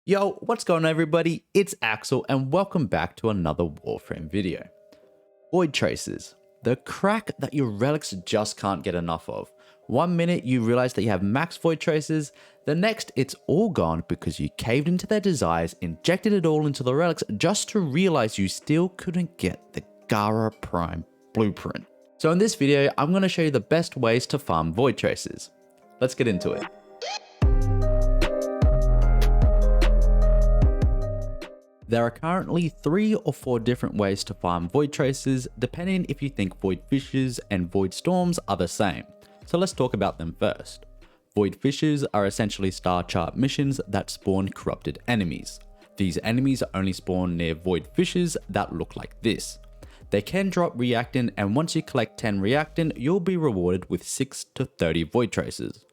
Yo, what's going on everybody? It's Axel and welcome back to another Warframe video. Void Traces, the crack that your relics just can't get enough of. One minute you realize that you have max Void Traces, the next it's all gone because you caved into their desires, injected it all into the relics just to realize you still couldn't get the Gara Prime blueprint. So in this video, I'm going to show you the best ways to farm Void Traces. Let's get into it. There are currently 3 or 4 different ways to farm Void Traces, depending if you think Void Fissures and Void Storms are the same. So let's talk about them first. Void Fissures are essentially star chart missions that spawn corrupted enemies. These enemies only spawn near Void Fissures that look like this. They can drop Reactant, and once you collect 10 Reactant, you'll be rewarded with 6 to 30 Void Traces.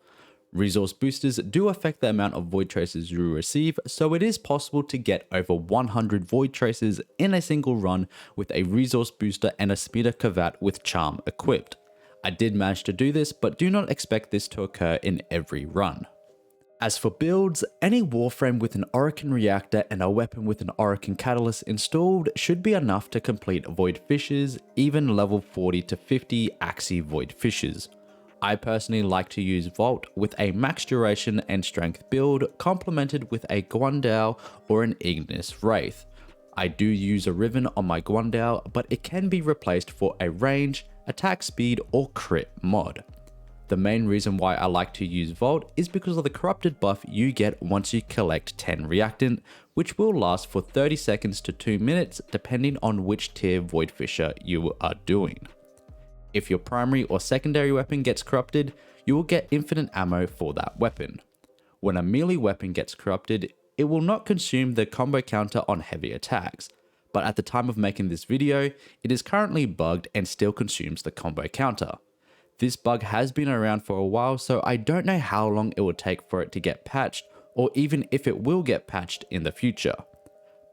Resource boosters do affect the amount of Void Traces you receive, so it is possible to get over 100 Void Traces in a single run with a resource booster and a Speeder Kavat with Charm equipped. I did manage to do this, but do not expect this to occur in every run. As for builds, any Warframe with an Orokin Reactor and a weapon with an Orokin Catalyst installed should be enough to complete Void Fissures, even level 40 to 50 Axii Void Fissures. I personally like to use Vault with a max duration and strength build complemented with a Gwendal or an Ignis Wraith. I do use a Riven on my Gwendal, but it can be replaced for a range, attack speed or crit mod. The main reason why I like to use Vault is because of the corrupted buff you get once you collect 10 Reactant, which will last for 30 seconds to 2 minutes depending on which tier Void Fissure you are doing. If your primary or secondary weapon gets corrupted, you will get infinite ammo for that weapon. When a melee weapon gets corrupted, it will not consume the combo counter on heavy attacks, but at the time of making this video, it is currently bugged and still consumes the combo counter. This bug has been around for a while, so I don't know how long it will take for it to get patched, or even if it will get patched in the future.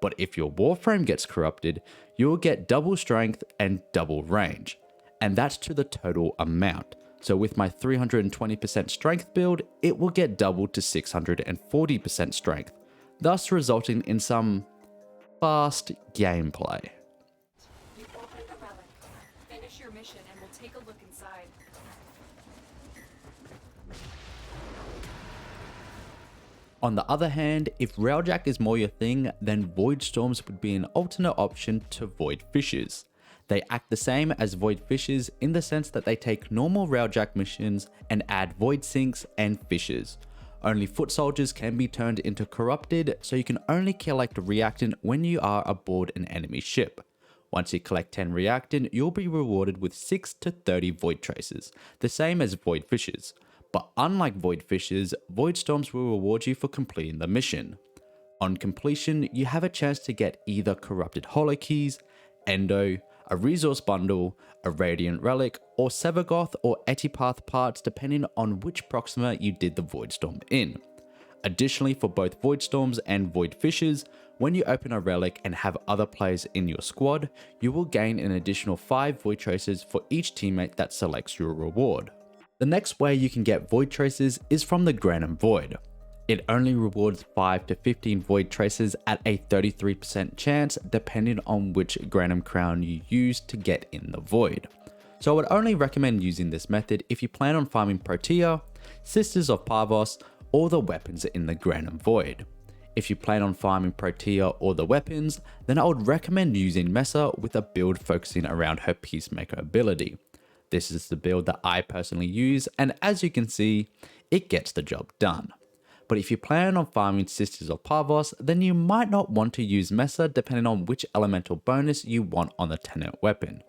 But if your Warframe gets corrupted, you will get double strength and double range. And that's to the total amount. So with my 320% strength build, it will get doubled to 640% strength, thus resulting in some fast gameplay. You opened the relic. Finish your mission and we'll take a look inside. On the other hand, if Railjack is more your thing, then Void Storms would be an alternate option to Void Fissures. They act the same as Void Fissures in the sense that they take normal Railjack missions and add Void Sinks and Fissures. Only foot soldiers can be turned into corrupted, so you can only collect Reactant when you are aboard an enemy ship. Once you collect 10 Reactant, you'll be rewarded with 6 to 30 Void Traces, the same as Void Fissures. But unlike Void Fissures, Void Storms will reward you for completing the mission. On completion, you have a chance to get either Corrupted Holokeys, Endo, a resource bundle, a Radiant Relic, or Sevagoth or Etipath parts depending on which Proxima you did the Void Storm in. Additionally, for both Void Storms and Void Fissures, when you open a relic and have other players in your squad, you will gain an additional 5 Void Traces for each teammate that selects your reward. The next way you can get Void Traces is from the Granum Void. It only rewards 5 to 15 Void Traces at a 33% chance depending on which Granum Crown you use to get in the Void. So I would only recommend using this method if you plan on farming Protea, Sisters of Parvos, or the weapons in the Granum Void. If you plan on farming Protea or the weapons, then I would recommend using Mesa with a build focusing around her Peacemaker ability. This is the build that I personally use, and as you can see, it gets the job done. But if you plan on farming Sisters of Parvos, then you might not want to use Mesa depending on which elemental bonus you want on the Tenet weapon.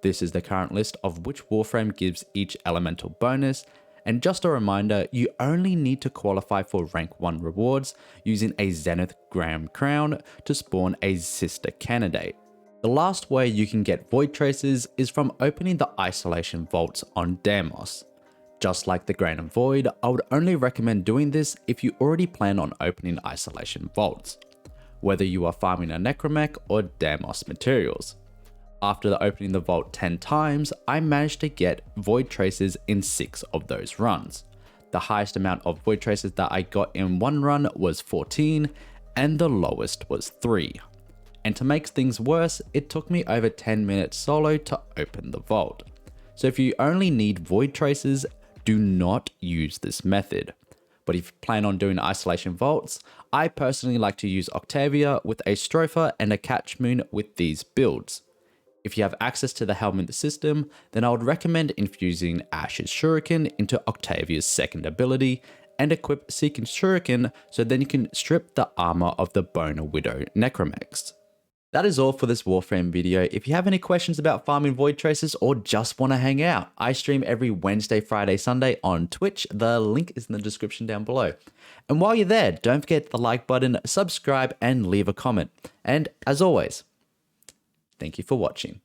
This is the current list of which Warframe gives each elemental bonus, and just a reminder, you only need to qualify for rank 1 rewards using a Zenith Granum Crown to spawn a sister candidate. The last way you can get Void Traces is from opening the Isolation Vaults on Deimos. Just like the Granum Void, I would only recommend doing this if you already plan on opening Isolation Vaults, whether you are farming a Necromech or Deimos materials. After opening the vault 10 times, I managed to get Void Traces in 6 of those runs. The highest amount of Void Traces that I got in one run was 14, and the lowest was 3. And to make things worse, it took me over 10 minutes solo to open the vault. So if you only need void traces, do not use this method. But if you plan on doing isolation vaults, I personally like to use Octavia with a Stropher and a Catch Moon with these builds. If you have access to the Helminth system, then I would recommend infusing Ash's Shuriken into Octavia's second ability and equip Seeking Shuriken so then you can strip the armor of the Boner Widow Necromex. That is all for this Warframe video. If you have any questions about farming void traces or just want to hang out, I stream every Wednesday, Friday, Sunday on Twitch. The link is in the description down below. And while you're there, don't forget the like button, subscribe, and leave a comment. And as always, thank you for watching.